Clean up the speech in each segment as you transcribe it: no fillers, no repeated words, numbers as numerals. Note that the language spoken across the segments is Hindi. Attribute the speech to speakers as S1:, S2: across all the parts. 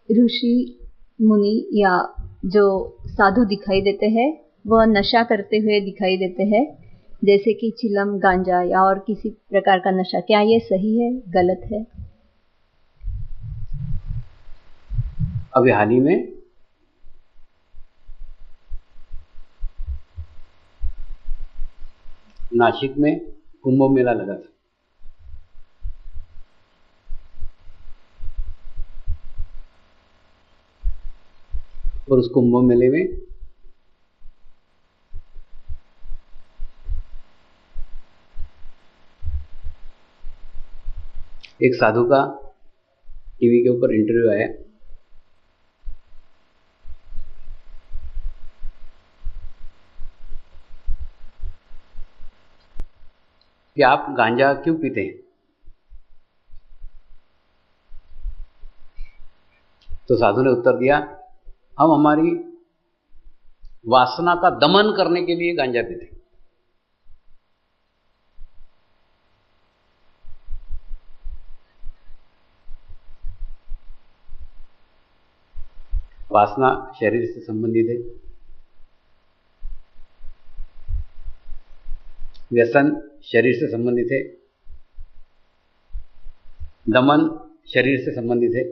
S1: ऋषि मुनि या जो साधु दिखाई देते हैं वह नशा करते हुए दिखाई देते हैं, जैसे कि चिलम, गांजा या और किसी प्रकार का नशा। क्या ये सही है, गलत है?
S2: अभी हाल ही में नासिक में कुंभ मेला लगा था। और उस कुंभ मेले में एक साधु का टीवी के ऊपर इंटरव्यू आया कि आप गांजा क्यों पीते हैं? तो साधु ने उत्तर दिया, हम हमारी वासना का दमन करने के लिए गांजा पीते हैं। वासना शरीर से संबंधित है, व्यसन शरीर से संबंधित है, दमन शरीर से संबंधित है।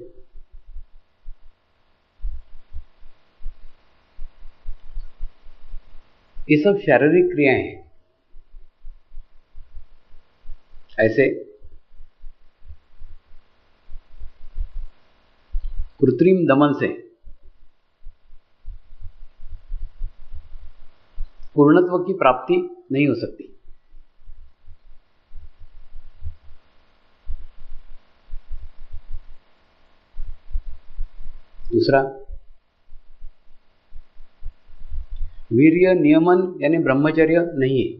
S2: ये सब शारीरिक क्रियाएं हैं। ऐसे कृत्रिम दमन से पूर्णत्व की प्राप्ति नहीं हो सकती। दूसरा, वीर्य नियमन यानी ब्रह्मचर्य नहीं है।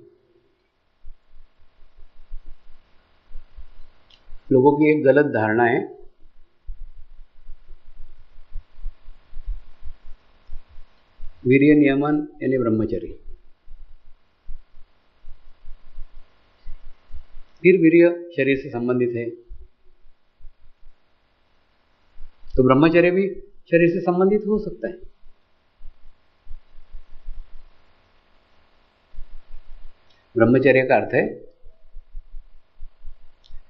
S2: लोगों की एक गलत धारणा है, वीर्य नियमन यानी ब्रह्मचर्य। फिर वीर्य शरीर से संबंधित है तो ब्रह्मचर्य भी शरीर से संबंधित हो सकता है। ब्रह्मचर्य का अर्थ है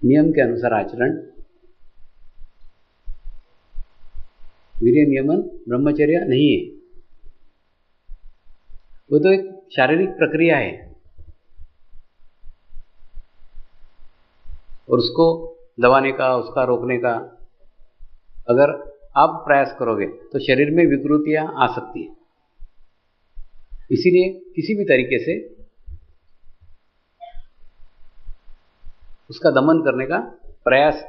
S2: नियम के अनुसार आचरण। वीर्य नियमन ब्रह्मचर्य नहीं है, वो तो एक शारीरिक प्रक्रिया है और उसको दबाने का, उसका रोकने का अगर आप प्रयास करोगे तो शरीर में विकृतियां आ सकती है। इसीलिए किसी भी तरीके से उसका दमन करने का प्रयास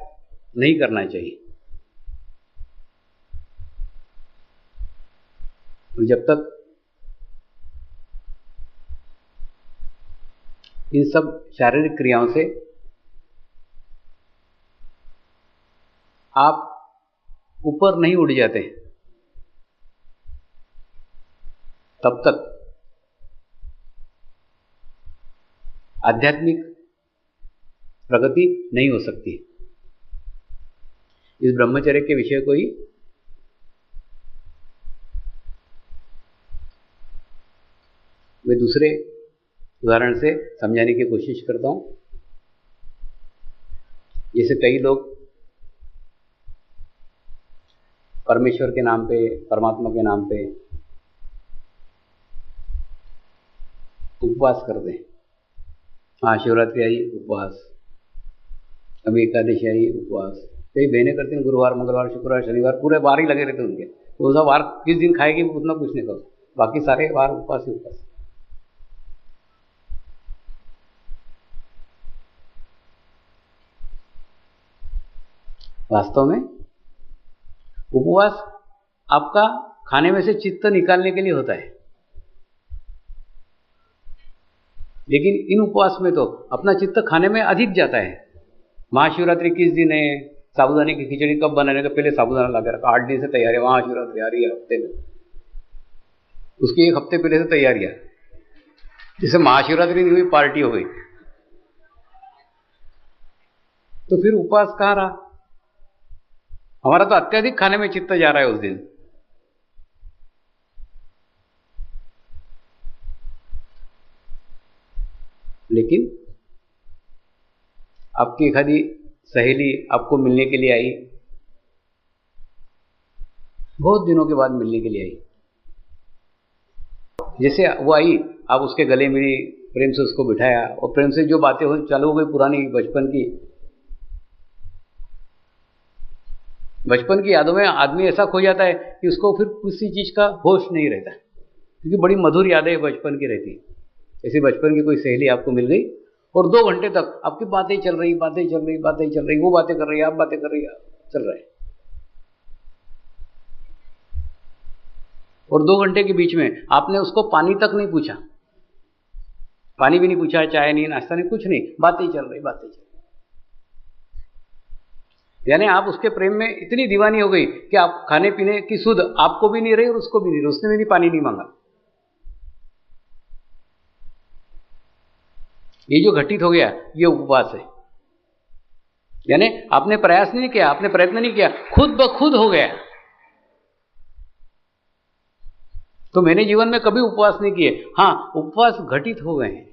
S2: नहीं करना चाहिए। और जब तक इन सब शारीरिक क्रियाओं से आप ऊपर नहीं उड़ जाते तब तक आध्यात्मिक प्रगति नहीं हो सकती। इस ब्रह्मचर्य के विषय को ही मैं दूसरे उदाहरण से समझाने की कोशिश करता हूं। जैसे कई लोग परमेश्वर के नाम पे, परमात्मा के नाम पे उपवास करते हैं। महाशिवरात्रि आई उपवास, अभी एकादशी आई उपवास, कई बहनें करती हैं गुरुवार, मंगलवार, शुक्रवार, शनिवार, पूरे वार ही लगे रहते हैं उनके। वो सा वार किस दिन खाएगी उतना कुछ नहीं करो, बाकी सारे वार उपवास ही उपवास। वास्तव में उपवास आपका खाने में से चित्त निकालने के लिए होता है, लेकिन इन उपवास में तो अपना चित्त खाने में अधिक जाता है। महाशिवरात्रि किस दिन है, साबूदाने की खिचड़ी कब बनाने का, पहले साबूदाना ला के रखा, 8 दिन से तैयारी, महाशिवरात्रि आ रही है हफ्ते में, उसकी 1 हफ्ते पहले से तैयारियां। जैसे महाशिवरात्रि नहीं हुई पार्टी हो गई, तो फिर उपवास कहाँ रहा? हमारा तो अत्यधिक खाने में चित्त जा रहा है उस दिन। लेकिन आपकी एखादी सहेली आपको मिलने के लिए आई, बहुत दिनों के बाद मिलने के लिए आई, जैसे वो आई, आप उसके गले मिली, प्रेम से उसको बिठाया और प्रेम से जो बातें हो चालू हो गई पुरानी बचपन की यादों में आदमी ऐसा खो जाता है कि उसको फिर किसी चीज का होश नहीं रहता, क्योंकि बड़ी मधुर यादें बचपन की रहती। ऐसे बचपन की कोई सहेली आपको मिल गई और 2 घंटे तक आपकी बातें चल रही, वो बातें कर रही, आप बातें कर रही, चल रहा है। और 2 घंटे के बीच में आपने उसको पानी तक नहीं पूछा, पानी भी नहीं पूछा, चाय नहीं, नाश्ता नहीं, कुछ नहीं, बातें चल रही। यानी आप उसके प्रेम में इतनी दीवानी हो गई कि आप खाने पीने की सुध आपको भी नहीं रही और उसको भी नहीं रही, उसने भी पानी नहीं मांगा। ये जो घटित हो गया ये उपवास है। यानी आपने प्रयास नहीं किया, आपने प्रयत्न नहीं किया, खुद ब खुद हो गया। तो मैंने जीवन में कभी उपवास नहीं किए, हाँ उपवास घटित हो गए हैं।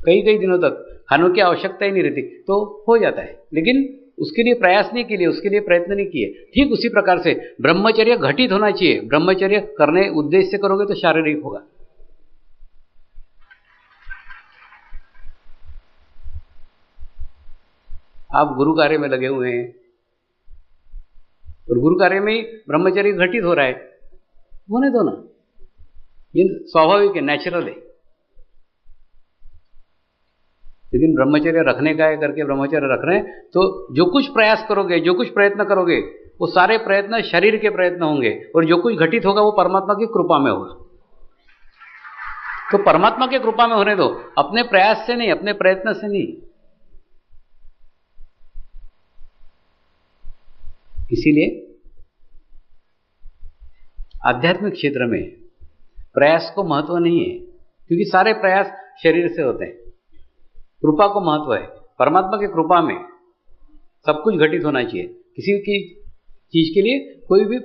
S2: कई दिनों तक खानों की आवश्यकता ही नहीं रहती तो हो जाता है, लेकिन उसके लिए प्रयास नहीं किए, उसके लिए प्रयत्न नहीं किए। ठीक उसी प्रकार से ब्रह्मचर्य घटित होना चाहिए। ब्रह्मचर्य करने उद्देश्य से करोगे तो शारीरिक होगा। आप गुरु कार्य में लगे हुए हैं और गुरु कार्य में ही ब्रह्मचर्य घटित हो रहा है, होने दो ना, ये स्वाभाविक है, नेचुरल है। लेकिन ब्रह्मचर्य रखने का है करके ब्रह्मचर्य रख रहे हैं तो जो कुछ प्रयास करोगे, जो कुछ प्रयत्न करोगे, वो सारे प्रयत्न शरीर के प्रयत्न होंगे और जो कुछ घटित होगा वो परमात्मा की कृपा में होगा। तो परमात्मा की कृपा में होने दो, अपने प्रयास से नहीं, अपने प्रयत्न से नहीं। इसीलिए आध्यात्मिक क्षेत्र में प्रयास को महत्व नहीं है, क्योंकि सारे प्रयास शरीर से होते हैं। कृपा को महत्व है। परमात्मा की कृपा में सब कुछ घटित होना चाहिए। किसी की चीज के लिए कोई भी